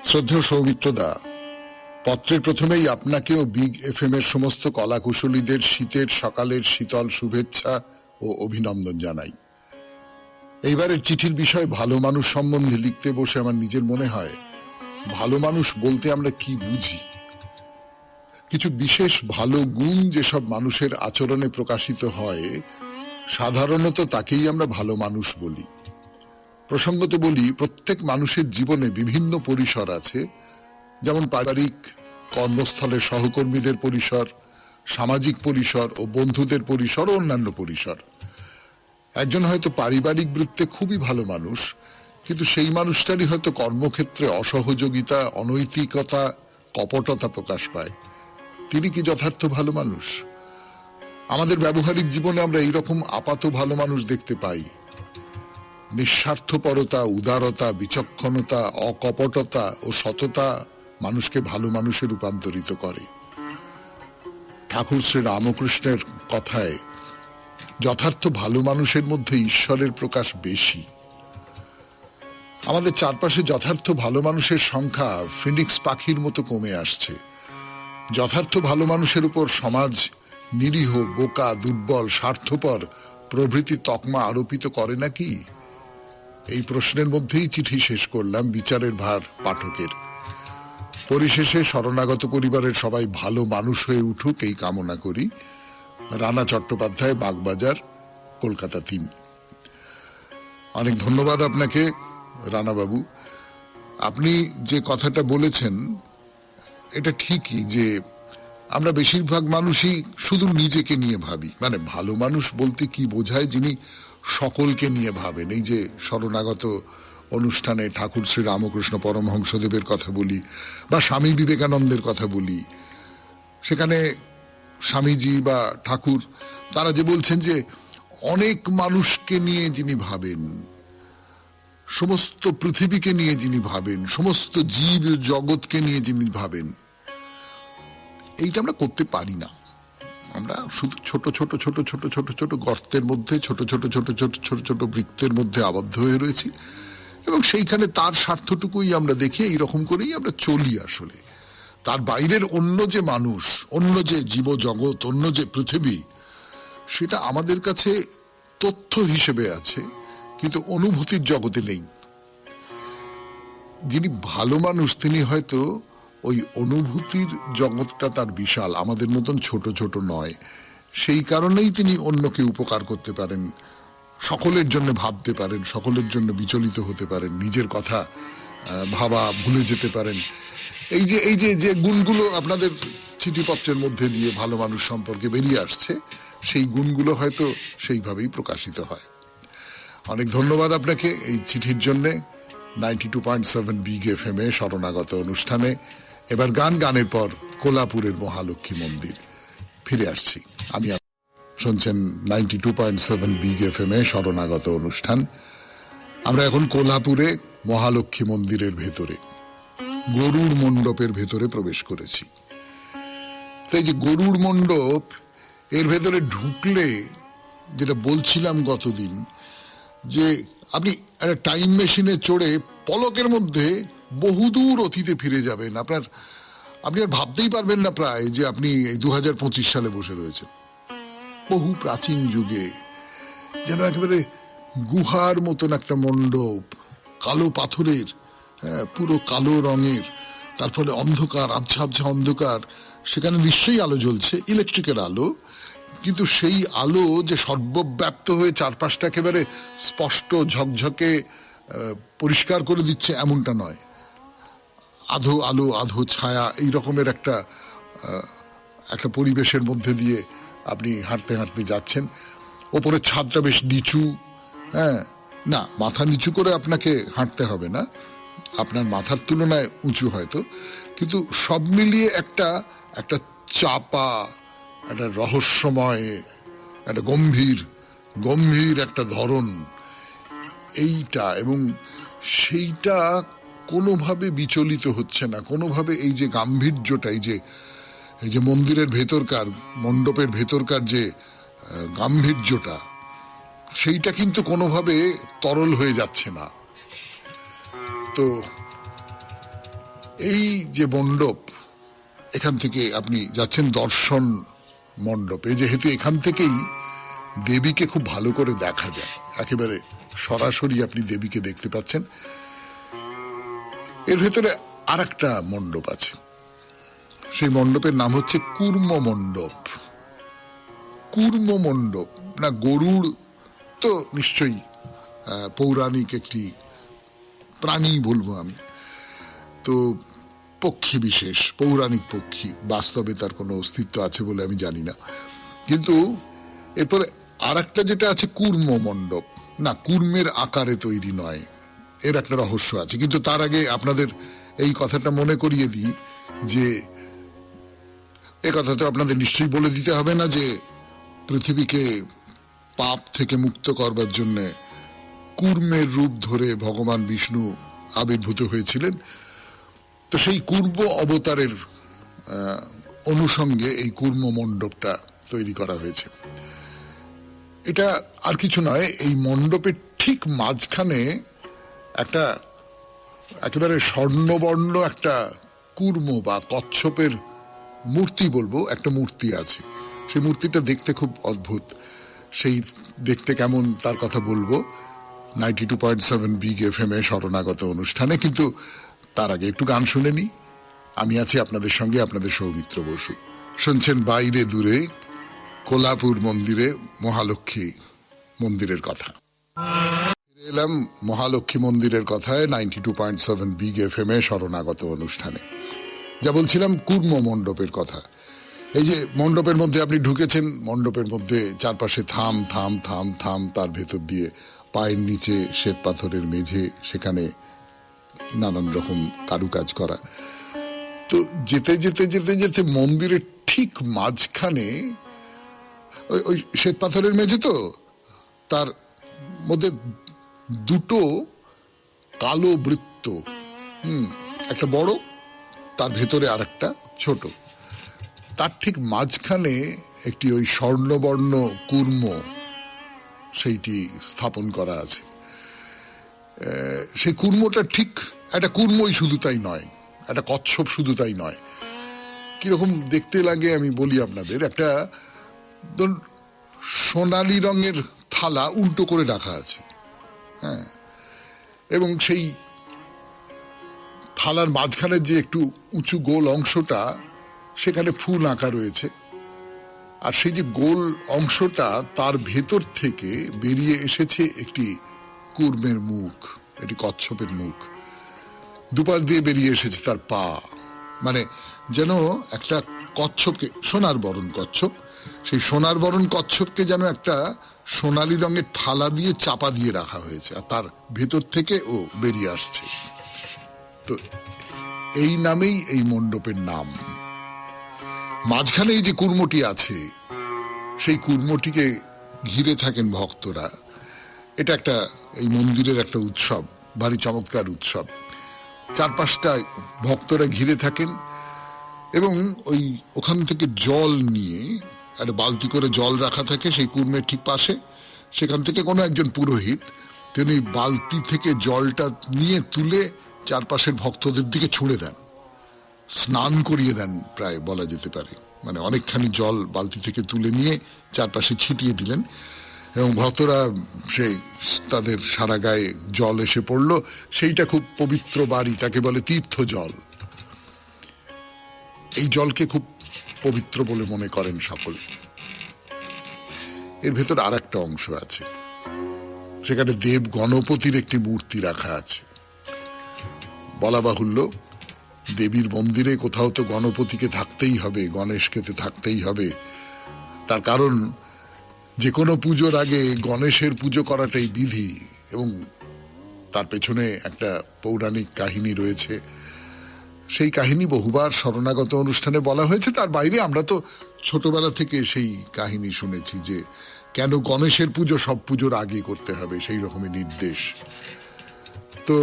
শ্রদ্ধেয় সৌমিত্রদা, পত্রের প্রথমেই আপনাকেও বিগ FM এর সমস্ত কলাকুশলীদের শীতের সকালের শীতল শুভেচ্ছা ও অভিনন্দন জানাই। এইবারের চিঠির বিষয় ভালো মানুষ সম্বন্ধে লিখতে বসে আমার নিজের মনে হয়, ভালো মানুষ বলতে আমরা কি বুঝি? কিছু বিশেষ ভালো গুণ যেসব মানুষের আচরণে প্রকাশিত হয়, সাধারণত তাকেই আমরা ভালো মানুষ বলি। প্রসঙ্গত বলি, প্রত্যেক মানুষের জীবনে বিভিন্ন পরিসর আছে, যেমন পারিবারিক, কর্মস্থলের সহকর্মীদের পরিসর, সামাজিক পরিসর ও বন্ধুদের পরিসর ও অন্যান্য পরিসর। একজন হয়তো পারিবারিক বৃত্তে খুবই ভালো মানুষ, কিন্তু সেই মানুষটারই হয়তো কর্মক্ষেত্রে অসহযোগিতা, অনৈতিকতা, কপটতা প্রকাশ পায়। তিনি কি যথার্থ ভালো মানুষ? আমাদের ব্যবহারিক জীবনে আমরা এইরকম আপাত ভালো মানুষ দেখতে পাই। নিঃস্বার্থপরতা, উদারতা, বিচক্ষণতা, অকপটতা ও সততা মানুষকে ভালো মানুষে রূপান্তরিত করে। ঠাকুর শ্রী রামকৃষ্ণের কথায়, যথার্থ ভালো মানুষের মধ্যে ঈশ্বরের প্রকাশ বেশি। আমাদের চারপাশে যথার্থ ভালো মানুষের সংখ্যা ফিনিক্স পাখির মতো কমে আসছে। যথার্থ ভালো মানুষের উপর সমাজ নিরীহ, বোকা, দুর্বল, স্বার্থপর প্রভৃতি তকমা আরোপিত করে নাকি? এই প্রশ্নের মধ্যেই চিঠি শেষ করলাম, বিচারের ভার পাঠকের। পরিশেষে শরণাগত পরিবারের সবাই ভালো মানুষ হয়ে উঠুক এই কামনা করি। রানা চট্টোপাধ্যায়, বাগবাজার, কলকাতা 3। অনেক ধন্যবাদ আপনাকে রানা বাবু। আপনি যে কথাটা বলেছেন এটা ঠিকই, যে আমরা বেশিরভাগ মানুষই শুধু নিজেকে নিয়ে ভাবি। মানে ভালো মানুষ বলতে কি বোঝায়, যিনি সকলকে নিয়ে ভাবেন। এই যে শরণাগত অনুষ্ঠানে ঠাকুর শ্রী রামকৃষ্ণ পরমহংসদেবের কথা বলি বা স্বামী বিবেকানন্দের কথা বলি, সেখানে স্বামীজি বা ঠাকুর তারা যে বলছেন যে অনেক মানুষকে নিয়ে যিনি ভাবেন, সমস্ত পৃথিবীকে নিয়ে যিনি ভাবেন, সমস্ত জীব জগৎকে নিয়ে যিনি ভাবেন, এইটা আমরা করতে পারি না। আমরা শুধু ছোট ছোট ছোট ছোট ছোট ছোট গর্তের মধ্যে, ছোট ছোট ছোট ছোট ছোট ছোট বৃত্তের মধ্যে আবদ্ধ হয়ে রয়েছি, এবং সেইখানে তার স্বার্থটুকুই আমরা দেখে এইরকম করেই আমরা চলি। আসলে তার বাইরের অন্য যে মানুষ, অন্য যে জীব জগৎ, অন্য যে পৃথিবী, সেটা আমাদের কাছে তথ্য হিসেবে আছে, কিন্তু অনুভূতির জগতে নেই। যিনি ভালো মানুষ তিনি হয়তো ওই অনুভূতির জগৎটা তার বিশাল, আমাদের মতন ছোট ছোট নয়। সেই কারণেই তিনি অন্যকে উপকার করতে পারেন, সকলের জন্য ভাবতে পারেন, সকলের জন্য বিচলিত হতে পারেন, নিজের কথা ভাবা ভুলে যেতে পারেন। এই যে যে গুণগুলো আপনাদের চিঠিপত্রের মধ্যে দিয়ে ভালো মানুষ সম্পর্কে বেরিয়ে আসছে, সেই গুণগুলো হয়তো সেইভাবেই প্রকাশিত হয়। অনেক ধন্যবাদ আপনাকে এই চিঠির জন্যে। 92.7 বিগ এফএম এ শরণাগত অনুষ্ঠানে এবার গানের পর কোলাপুরের মহালক্ষ্মী মন্দির ফিরে আসছি আমি। শুনছেন 92.7 বিগ এফএম এ শরণাগত অনুষ্ঠান। আমরা এখন কোলাপুরে মহালক্ষ্মী মন্দিরের ভেতরে, গরুড় মণ্ডপের ভেতরে প্রবেশ করেছি। তাই যে গরুড় মণ্ডপ, এর ভেতরে ঢুকলে যেটা বলছিলাম গতদিন, যে আপনি একটা টাইম মেশিনে চড়ে পলকের মধ্যে বহুদূর অতীতে ফিরে যাবেন। আপনি আর ভাবতেই পারবেন না প্রায় যে আপনি এই 2025 সালে বসে রয়েছেন। বহু প্রাচীন যুগে, যেন একেবারে গুহার মতন একটা মণ্ডপ, কালো পাথরের, পুরো কালো রঙের, তারপরে অন্ধকার, আবছা আবছা অন্ধকার। সেখানে নিশ্চয়ই আলো জ্বলছে, ইলেকট্রিকের আলো, কিন্তু সেই আলো যে সর্বব্যাপ্ত হয়ে চারপাশটা একেবারে স্পষ্ট ঝকঝকে পরিষ্কার করে দিচ্ছে এমনটা নয়। আধো আলো আধো ছায়া, এই রকমের একটা পরিবেশের মধ্যে দিয়ে আপনি হাঁটতে হাঁটতে যাচ্ছেন। ওপরে ছাদটা বেশ নিচু, না মাথা নিচু করে আপনাকে হাঁটতে হবে না, আপনার মাথার তুলনায় উঁচু হয়তো, কিন্তু সব মিলিয়ে একটা চাপা, একটা রহস্যময়, একটা গম্ভীর একটা ধরন এইটা, এবং সেইটা কোনোভাবে বিচলিত হচ্ছে না কোনোভাবে। এই যে গাম্ভীর্যটা, এই যে মন্দিরের ভেতরকার, মণ্ডপের ভেতরকার যে গাম্ভীর্যটা, সেইটা কিন্তু কোনোভাবে তরল হয়ে যাচ্ছে না। তো এই যে মণ্ডপ, এখান থেকে আপনি যাচ্ছেন দর্শন মণ্ডপে, যেহেতু এখান থেকেই দেবীকে খুব ভালো করে দেখা যায়, একেবারে সরাসরি আপনি দেবীকে দেখতে পাচ্ছেন। এর ভেতরে আর একটা মণ্ডপ আছে, সেই মণ্ডপের নাম হচ্ছে কুর্ম মণ্ডপ। কুর্ম মণ্ডপ না, গরুড় তো নিশ্চয়ই পৌরাণিক একটি প্রাণী বলবো আমি, তো পক্ষী বিশেষ, পৌরাণিক পক্ষী, বাস্তবে তার কোনো অস্তিত্ব আছে বলে আমি জানি না। কিন্তু এরপরে আর একটা যেটা আছে কুর্ম মণ্ডপ, না কুর্মের আকারে তৈরি নয়, এর একটা রহস্য আছে। কিন্তু তার আগে আপনাদের এই কথাটা মনে করিয়ে দিই যে, এ কথা তো আপনাদের নিশ্চয়ই বলে দিতে হবে না যে পৃথিবীকে পাপ থেকে মুক্ত করবার জন্য কুর্মের রূপ ধরে ভগবান বিষ্ণু আবির্ভূত হয়েছিলেন। তো সেই কুর্ম অবতারের অনুষঙ্গে এই কুর্ম মণ্ডপটা তৈরি করা হয়েছে। এটা আর কিছু নয়, এই মণ্ডপের ঠিক মাঝখানে একটা একেবারে স্বর্ণবর্ণ একটা কুর্ম বা কচ্ছপের মূর্তি বলবো, একটা মূর্তি আছে। সেই মূর্তিটা দেখতে খুব অদ্ভুত। সেই দেখতে কেমন তার কথা বলবো 92.7 বিগ এফএম এ শরণাগত অনুষ্ঠানে। কিন্তু তার আগে একটু গান শুনে নি। আমি আছি আপনাদের সঙ্গে, আপনাদের সৌমিত্র বসু। শুনছেন বাইরে দূরে কোলাপুর মন্দিরে মহালক্ষ্মী মন্দিরের কথা। এলাম মহালক্ষ্মী মন্দিরের কথায় 92.7 বিগ এফএম এ শরণাগত অনুষ্ঠানে। যা বলছিলাম কুর্ম মণ্ডপের কথা। এই যে মণ্ডপের মধ্যে আপনি ঢুকেছেন, মণ্ডপের মধ্যে চারপাশে থাম থাম থাম থাম, তার ভেতর দিয়ে পায়ের নিচে শ্বেত পাথরের মেঝে, সেখানে নানান রকম কারুকাজ করা। তো যেতে যেতে যেতে যেতে মন্দিরের ঠিক মাঝখানে ওই শ্বেত পাথরের মেঝে, তো তার মধ্যে দুটো কালো বৃত্ত, একটা বড়, তার ভেতরে আর একটা ছোট। তার ঠিক মাঝখানে একটি ওই স্বর্ণবর্ণ কুর্ম সেইটি স্থাপন করা আছে। সেই কুর্মটা ঠিক একটা কুর্মই শুধু তাই নয়, একটা কচ্ছপ শুধু তাই নয়। কিরকম দেখতে লাগে আমি বলি আপনাদের। একটা সোনালী রঙের থালা উল্টো করে রাখা আছে, হ্যাঁ, এবং সেই থালার মাঝখানে যে একটু উঁচু গোল অংশটা, সেখানে ফুল আঁকা রয়েছে। আর সেই যে গোল অংশটা, তার ভেতর থেকে বেরিয়ে এসেছে একটি কুর্মের মুখ, একটি কচ্ছপের মুখ। দুপাশ দিয়ে বেরিয়ে এসেছে তার পা, মানে যেন একটা কচ্ছপকে, সোনার বরণ কচ্ছপ, সেই সোনার বরণ কচ্ছপকে যেন একটা সোনালী রঙের থালা দিয়ে চাপা দিয়ে রাখা হয়েছে, আর তার ভেতর থেকে ও বেরিয়ে আসছে। তো এই নামেই এই মণ্ডপের নাম। মাঝখানে এই যে কুর্মটি আছে, সেই কুর্মটিকে ঘিরে থাকেন ভক্তরা। এটা একটা, এই মন্দিরের একটা উৎসব, ভারী চমৎকার উৎসব। চারপাশটা ভক্তরা ঘিরে থাকেন এবং ওখান থেকে জল নিয়ে, একটা বালতি করে জল রাখা থাকে সেই কুর্মের ঠিক পাশে। সেখান থেকে কোনো একজন পুরোহিত, তিনি বালতি থেকে জলটা নিয়ে তুলে চারপাশের ভক্তদের দিকে ছুঁড়ে দেন, স্নান করিয়ে দেন প্রায় বলা যেতে পারে। মানে অনেকখানি জল বালতি থেকে তুলে নিয়ে চারপাশে ছিটিয়ে দিলেন, এবং ভক্তরা সেই তাদের সারা গায়ে জল এসে পড়লো। সেইটা খুব পবিত্র বাড়ি, তাকে বলে তীর্থ জল। এই জলকে খুব পবিত্র বলে মনে করেন সকলে। এর ভেতর আর একটা অংশ আছে, সেখানে দেব গণপতির একটি মূর্তি রাখা আছে। বলা বাহুল্য, দেবীর মন্দিরে কোথাও তো গণপতিকে থাকতেই হবে, গণেশকে তো থাকতেই হবে। তার কারণ, যে কোনো পুজোর আগে গণেশের পুজো করাটাই বিধি, এবং তার পেছনে একটা পৌরাণিক কাহিনী রয়েছে। সেই কাহিনী বহুবার শরণাগত অনুষ্ঠানে বলা হয়েছে। তার বাইরে আমরা তো ছোটবেলা থেকে সেই কাহিনী শুনেছি যে কেন গণেশের পুজো সব পুজোর আগে করতে হবে, সেই রকমের নির্দেশ। তো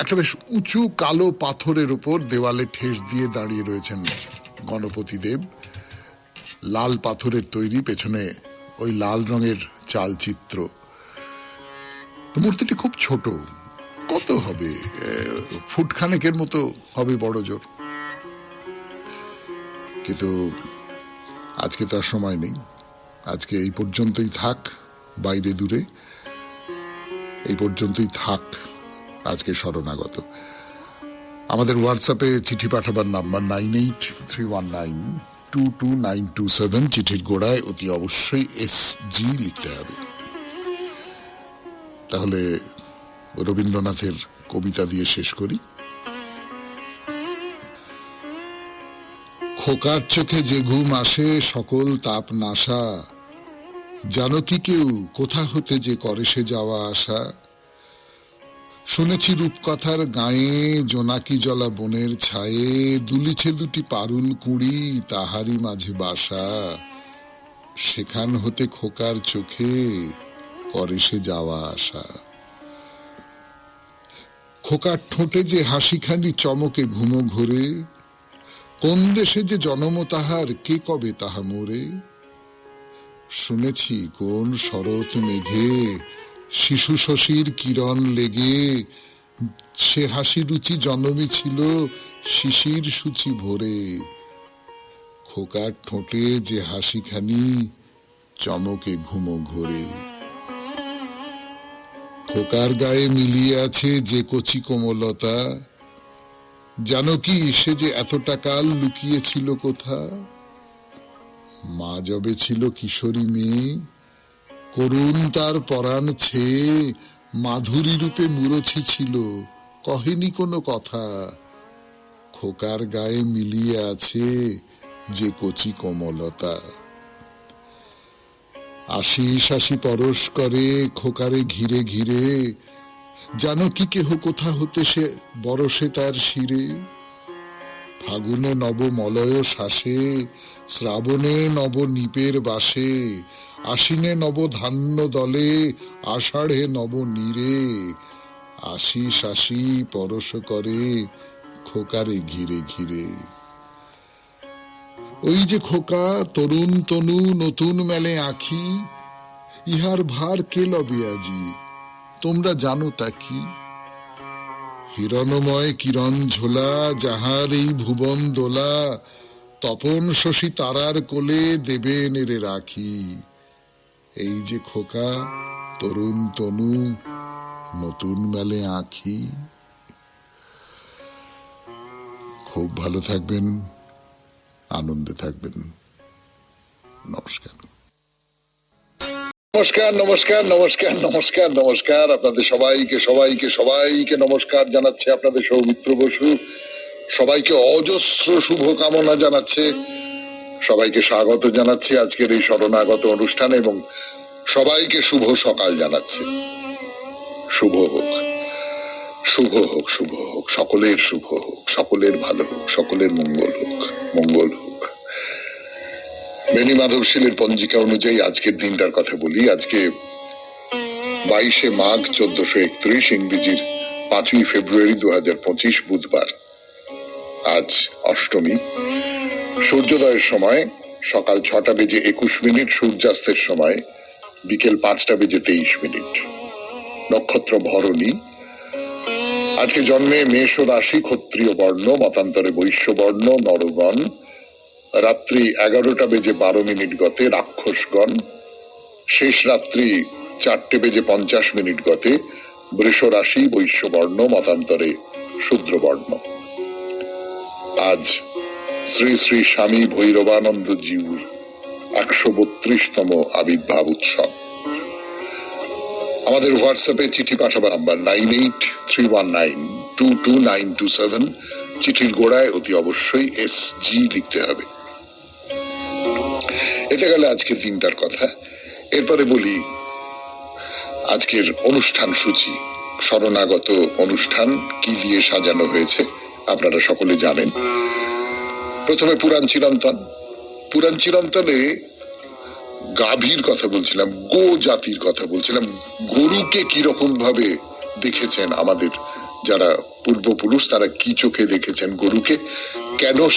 একটা বেশ উঁচু কালো পাথরের উপর দেওয়ালে ঠেস দিয়ে দাঁড়িয়ে রয়েছেন গণপতি দেব। লাল পাথরের তৈরি, পেছনে ওই লাল রঙের চালচিত্র। মূর্তিটি খুব ছোট, কত হবে, ফুটখানেকের মতো হবে বড় জোর। কিন্তু আজকে তার সময় নেই, আজকে এই পর্যন্তই থাক। বাইরে দূরে এই পর্যন্তই থাক আজকে শরণাগত। আমাদের হোয়াটসঅ্যাপে চিঠি পাঠাবার নাম্বার 9831922927। চিঠির গোড়ায় অতি অবশ্যই SG লিখতে হবে। তাহলে রবীন্দ্রনাথের কবিতা দিয়ে শেষ করি। খোকার চোখে যে ঘুম আসে সকল তাপ নাশা, জানো কি কেউ কোথা হতে যে করে সে যাওয়া আসা। শুনেছি রূপকথার গায়ে জোনাকি জলা বনের ছায়ে, দুলিছে দুটি পারুল কুঁড়ি তাহারি মাঝে বাসা। সেখান হতে খোকার চোখে করে সে যাওয়া আসা। খোকার ঠোঁটে যে হাসিখানি চমকে ঘুমো ঘোরে, কোন দেশে যে জনম তাহার কে কবে তাহা মোরে। শুনেছি কোন শরৎ মেঘে শিশু শশীর কিরণ লেগে, সে হাসি রুচি জনমী ছিল শিশির সূচি ভরে। খোকার ঠোঁটে যে হাসিখানি চমকে ঘুমো ঘোরে। খোকার গায়ে মিলিয়ে আছে যে কচি কোমলতা, জানো কি সে যে এতটা কাল লুকিয়েছিল কোথা। মা যবে ছিল কিশোরী মেয়ে, করুণ তার পরাণ ছেয়ে মাধুরী রূপে মুরছি ছিল, কহেনি কোনো কথা। খোকার গায়ে মিলিয়ে আছে যে কচি কোমলতা। আশিস আশি পরশ করে খোকারে ঘিরে ঘিরে, জানো কি কেহ কোথা হতে সে বরসে তার শিরে। ফাগুনে নব মলয় শ্বাসে, শ্রাবণে নব নিপের বাসে, আশ্বিনে নব ধান্য দলে, আষাঢ়ে নব নীরে। আশিস আশি পরশ করে খোকারে ঘিরে ঘিরে। ওই যে খোকা তরুণ তনু নতুন মেলে আঁখি, ইহার ভার কে লবে আজি, তোমরা জানো তা কি? হিরণময় কিরণ ঝোলা, যাহার এই ভুবন দোলা, তপন শশী তারার কোলে দেবে নেড়ে রাখি। এই যে খোকা তরুণ তনু নতুন মেলে আঁখি। খুব ভালো থাকবেন, আনন্দে থাকবেন। নমস্কার। নমস্কার নমস্কার নমস্কার নমস্কার নমস্কার আপনাদের সবাইকে সবাইকে সবাইকে নমস্কার জানাচ্ছে আপনাদের সৌমিত্র বসু। সবাইকে অজস্র শুভকামনা জানাচ্ছে, সবাইকে স্বাগত জানাচ্ছি আজকের এই শরণাগত অনুষ্ঠানে এবং সবাইকে শুভ সকাল জানাচ্ছে। শুভ হোক, শুভ হোক, শুভ হোক, সকলের শুভ হোক, সকলের ভালো হোক, সকলের মঙ্গল হোক, মঙ্গল হোক। বেণী মাধবশীলের পঞ্জিকা অনুযায়ী আজকের দিনটার কথা বলি। আজকে 22শে মাঘ 1431, ইংরেজির 5ই ফেব্রুয়ারি 2025, বুধবার। আজ অষ্টমী। সূর্যোদয়ের সময় সকাল 6টা বেজে 21 মিনিট, সূর্যাস্তের সময় বিকেল 5টা বেজে 23 মিনিট। নক্ষত্র ভরণী। আজকে জন্মে মেষ রাশি, ক্ষত্রিয় বর্ণ, মতান্তরে বৈশ্য বর্ণ, নরগণ। রাত্রি 11টা বেজে 12 মিনিট গতে রাক্ষসগণ। শেষ রাত্রি 4টে বেজে 50 মিনিট গতে বৃষ রাশি, বৈশ্য বর্ণ, মতান্তরে শূদ্র বর্ণ। আজ শ্রী শ্রী স্বামী ভৈরবানন্দ জিউর 132তম আবির্ভাব উৎসব। আমাদের হোয়াটসঅ্যাপে চিঠি পাঠাবার নাম্বার 9831922927। চিঠির গোড়ায় অতি অবশ্যই SG লিখতে হবে। এতে গেলে আজকের দিনটার কথা। এরপরে বলি আজকের অনুষ্ঠান সূচি। শরণাগত অনুষ্ঠান কি দিয়ে সাজানো হয়েছে আপনারা সকলে জানেন। প্রথমে পুরাণ চিরন্তন। পুরাণ চিরন্তনে গাভীর কথা বলছিলাম, গো জাতির কথা বলছিলাম। গরুকে কিরকম ভাবে দেখেছেন আমাদের যারা পূর্বপুরুষ, তারা কি চোখে দেখেছেন গরুকে, কেন